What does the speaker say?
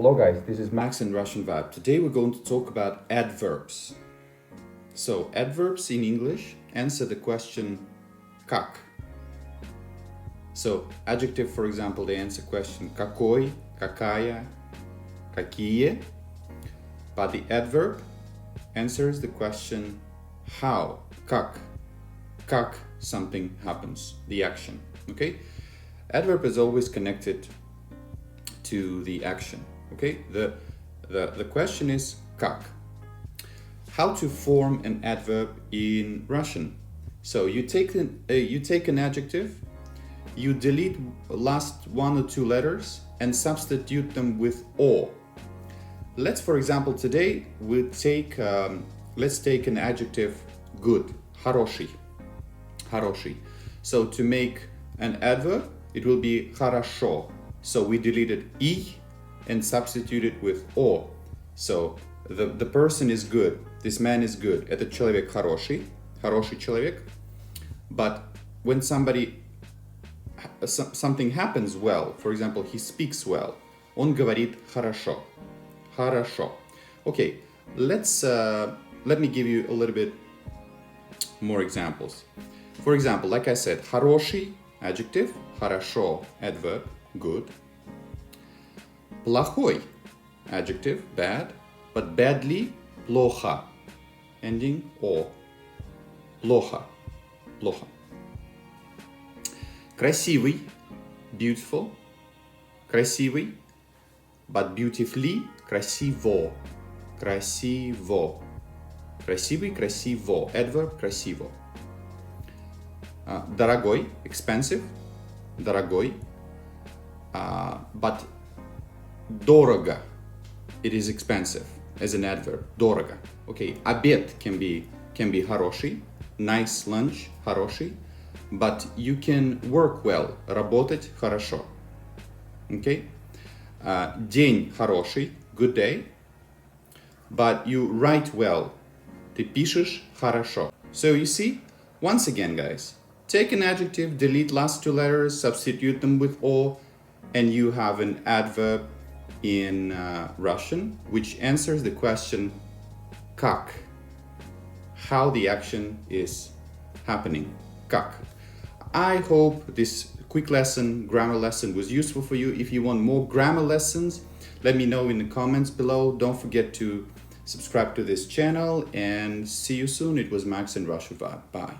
Hello guys, this is Max in Russian Vibe. Today we're going to talk about adverbs. So adverbs in English answer the question как. So adjective, for example, they answer question какой, какая, какие. But the adverb answers the question how, как something happens, the action. Okay? Adverb is always connected to the action. Okay, the question is как. How to form an adverb in Russian? So you take an adjective, you delete last one or two letters and substitute them with o. Let's, for example, today let's take an adjective good, хороший. So to make an adverb, it will be хорошо. So we deleted и and substituted with о. So the person is good. This man is good. Этот человек хороший человек. But when something happens well, for example, he speaks well, он говорит хорошо. Okay, let me give you a little bit more examples. For example, like I said, хороший adjective, хорошо adverb, good. Плохой adjective, bad, but badly, плохо, ending о, плохо. Красивый, beautiful, красивый, but beautifully, красиво, красивый, красиво, adverb, красиво. Дорогой, expensive, дорогой, but дорого, it is expensive as an adverb, дорого. Okay, обед can be хороший, nice lunch, хороший, but you can work well, работать хорошо. Okay, день хороший, good day, but you write well, ты пишешь хорошо. So you see, once again, guys, take an adjective, delete last two letters, substitute them with o, and you have an adverb in Russian, which answers the question как, how the action is happening, как. I hope this quick grammar lesson was useful for you. If you want more grammar lessons, let me know in the comments below. Don't forget to subscribe to this channel and see you soon. It was Max in Russian Vibe. Bye.